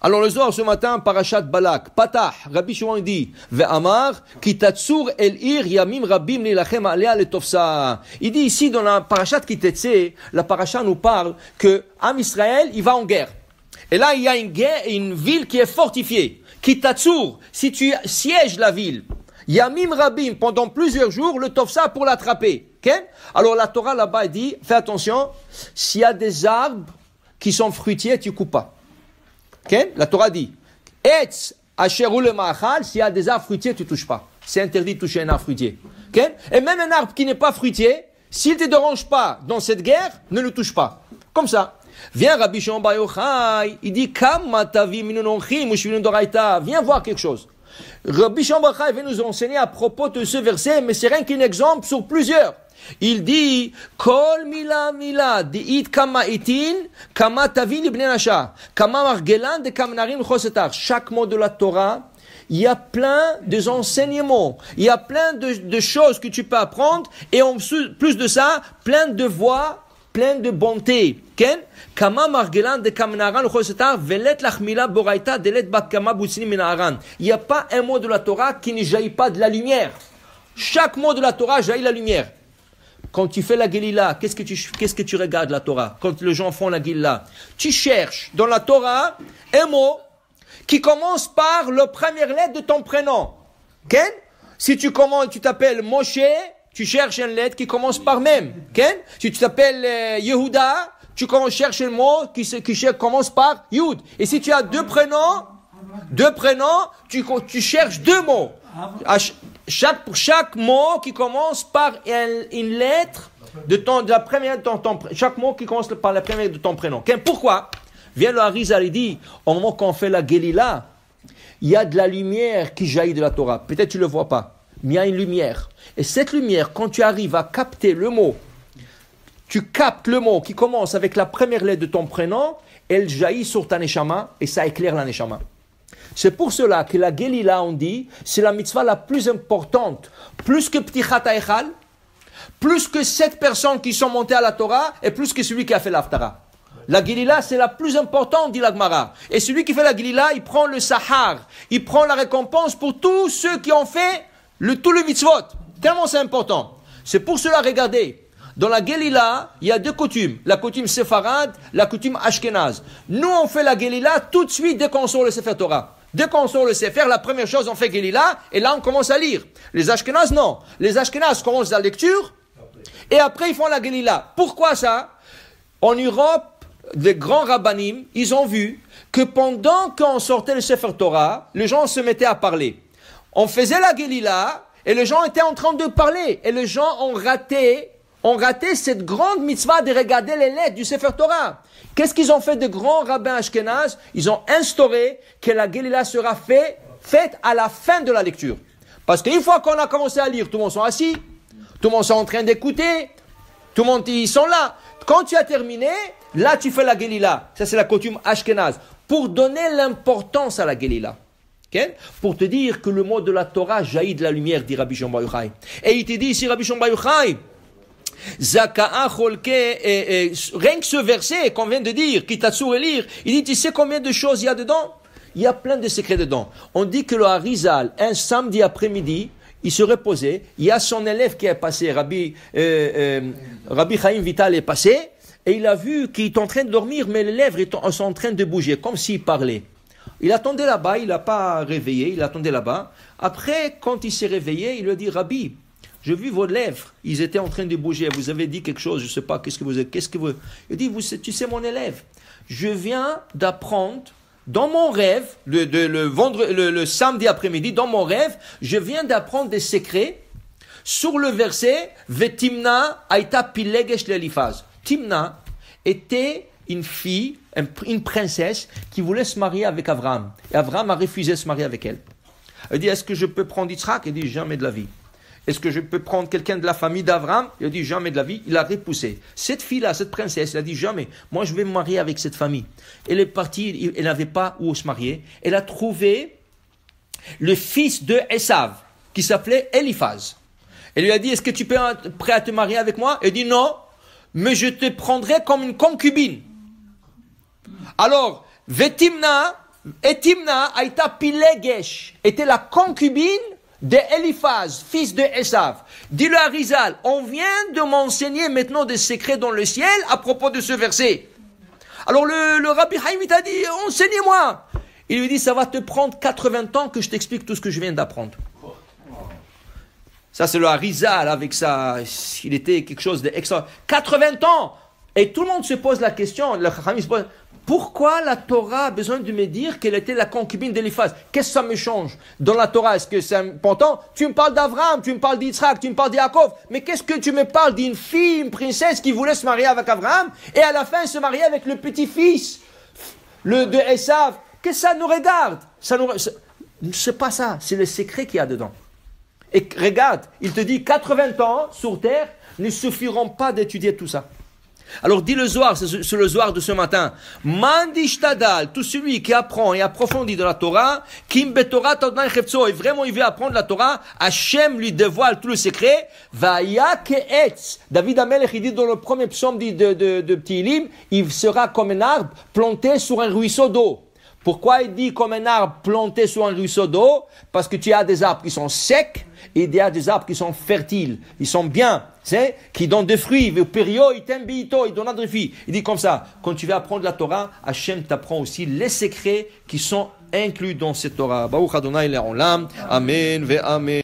Alors le Zohar ce matin, Parashat Balak, Patah, Rabbi Shimon dit, Ve'amar, Kitatsur el ir yamim rabim lilachem alea letofsa. Il dit ici dans la Parashat Kitetse, la Parashat nous parle que Am Israël, il va en guerre. Et là, il y a une ville qui est fortifiée. Kitatsur, si tu sièges la ville, yamim rabim, pendant plusieurs jours, le tofsa pour l'attraper. Okay? Alors la Torah là-bas dit, fais attention, s'il y a des arbres qui sont fruitiers, tu coupes pas. Okay? La Torah dit, Etz asheru le ma'achal, s'il y a des arbres fruitiers, tu touches pas. C'est interdit de toucher un arbre fruitier. Okay? Et même un arbre qui n'est pas fruitier, s'il ne te dérange pas dans cette guerre, ne le touche pas. Comme ça. Viens Rabbi Shimon bar Yochai, il dit, viens voir quelque chose. Rabbi Shimon bar Yochai vient nous enseigner à propos de ce verset, mais c'est rien qu'un exemple sur plusieurs. Il dit, Kol mila mila, di'it kama itin, kama tavin ibn nasha, kama margelan de kamnarim chosetar. Chaque mot de la Torah, il y a plein d'enseignements, il y a plein de choses que tu peux apprendre, et en plus de ça, plein de voix, plein de bonté. Kama margelan de kamnaran chosetar, velet lachmila boraita, delet bakama butsini minaran. Il n'y a pas un mot de la Torah qui ne jaillit pas de la lumière. Chaque mot de la Torah jaillit la lumière. Quand tu fais la Gelila, qu'est-ce que tu regardes la Torah? Quand les gens font la Gelila, tu cherches dans la Torah un mot qui commence par la première lettre de ton prénom. Okay? Si tu t'appelles Moshe, tu cherches une lettre qui commence par même. Okay? Si tu t'appelles Yehuda, tu cherches un mot qui commence par Yud. Et si tu as deux prénoms, tu cherches deux mots. Pour chaque mot qui commence par une lettre de la première de ton chaque mot qui commence par la première de ton prénom. Pourquoi? Vient le Harizal, il dit, au moment qu'on fait la Gelila, il y a de la lumière qui jaillit de la Torah. Peut-être tu ne le vois pas, mais il y a une lumière. Et cette lumière, quand tu arrives à capter le mot, tu captes le mot qui commence avec la première lettre de ton prénom, elle jaillit sur ta neshama et ça éclaire la neshama. C'est pour cela que la Gelila, on dit, c'est la mitzvah la plus importante, plus que Ptichat HaEchal, plus que 7 personnes qui sont montées à la Torah, et plus que celui qui a fait l'Haftara. La Gelila, c'est la plus importante, dit la Gemara. Et celui qui fait la Gelila, il prend le Sahar, il prend la récompense pour tous ceux qui ont fait tout le mitzvot. Tellement c'est important. C'est pour cela, regardez, dans la Gelila, il y a deux coutumes. La coutume séfarade, la coutume ashkénaze. Nous, on fait la Gelila tout de suite dès qu'on sort le Sefer Torah. Dès qu'on sort le Sefer, la première chose, on fait Gelila, et là, on commence à lire. Les ashkénazes, non. Les ashkénazes commencent la lecture, et après, ils font la Gelila. Pourquoi ça? En Europe, les grands rabbanim, ils ont vu que pendant qu'on sortait le Sefer Torah, les gens se mettaient à parler. On faisait la Gelila, et les gens étaient en train de parler, et les gens ont raté cette grande mitzvah de regarder les lettres du Sefer Torah. Qu'est-ce qu'ils ont fait de grands rabbins ashkénazes? Ils ont instauré que la Gelila sera faite à la fin de la lecture. Parce qu'une fois qu'on a commencé à lire, tout le monde sont assis, tout le monde sont en train d'écouter, tout le monde, ils sont là. Quand tu as terminé, là tu fais la Gelila. Ça c'est la coutume ashkénaze. Pour donner l'importance à la Gelila. Okay? Pour te dire que le mot de la Torah jaillit de la lumière, dit Rabbi Shimon bar Yochai. Et il te dit ici, Rabbi Shimon bar Yochai, Zaka'a cholke, rien que ce verset qu'on vient de dire, qui t'a souri lire, il dit, tu sais combien de choses il y a dedans? Il y a plein de secrets dedans. On dit que le Harizal, un samedi après-midi, il se reposait, il y a son élève qui est passé, Rabbi Chaim Vital est passé, et il a vu qu'il est en train de dormir, mais les lèvres sont en train de bouger, comme s'il parlait. Il attendait là-bas, il n'a pas réveillé, il attendait là-bas. Après, quand il s'est réveillé, il lui a dit, Rabbi, j'ai vu vos lèvres, ils étaient en train de bouger, vous avez dit quelque chose, je ne sais pas, qu'est-ce que vous... Il dit, tu sais mon élève, je viens d'apprendre, dans mon rêve, le samedi après-midi, dans mon rêve, je viens d'apprendre des secrets sur le verset, Vetimna aita pilegesh l'Elifaz. Timna était une fille, une princesse, qui voulait se marier avec Abraham. Et Abraham a refusé de se marier avec elle. Elle dit, est-ce que je peux prendre Yitzhak? Il dit, jamais de la vie. Est-ce que je peux prendre quelqu'un de la famille d'Abraham? Il a dit jamais de la vie. Il a repoussé. Cette fille-là, cette princesse, elle a dit jamais. Moi, je vais me marier avec cette famille. Elle est partie, elle n'avait pas où se marier. Elle a trouvé le fils de Esav, qui s'appelait Eliphaz. Elle lui a dit, est-ce que tu es prêt à te marier avec moi? Elle dit non, mais je te prendrai comme une concubine. Alors, Vetimna, Et Timna aïta pilegesh, était la concubine de Eliphaz, fils de Esav. Dis-le à Rizal, on vient de m'enseigner maintenant des secrets dans le ciel à propos de ce verset. Alors le Rabbi Haïm t'a dit, enseignez-moi. Il lui dit, ça va te prendre 80 ans que je t'explique tout ce que je viens d'apprendre. Ça, c'est le Harizal avec ça. Il était quelque chose d'extra. 80 ans! Et tout le monde se pose la question, le Chacham se pose, pourquoi la Torah a besoin de me dire qu'elle était la concubine d'Eliphaz? Qu'est-ce que ça me change? Dans la Torah, est-ce que c'est important? Tu me parles d'Abraham, tu me parles d'Yitzhak, tu me parles d'Yaakov. Mais qu'est-ce que tu me parles d'une fille, une princesse qui voulait se marier avec Abraham et à la fin se marier avec le petit-fils de Esav? Qu'est-ce que ça nous regarde? C'est pas ça, c'est le secret qu'il y a dedans. Et regarde, il te dit 80 ans sur terre ne suffiront pas d'étudier tout ça. Alors dis le Zohar, c'est le Zohar de ce matin. Mandishtadal, tout celui qui apprend et approfondit de la Torah, Kim betorah tadnan chefzo, et vraiment il veut apprendre la Torah, Hachem lui dévoile tout le secret. Vaya ke'etz. David Amelech, il dit dans le premier psaume de Tehillim, il sera comme un arbre planté sur un ruisseau d'eau. Pourquoi il dit comme un arbre planté sur un ruisseau d'eau? Parce que tu as des arbres qui sont secs et il y a des arbres qui sont fertiles. Ils sont bien, qui donnent des fruits. Ils donnent des fruits. Il dit comme ça, quand tu vas apprendre la Torah, Hachem t'apprend aussi les secrets qui sont inclus dans cette Torah. Baruch Adonai le'olam. Amen ve amen.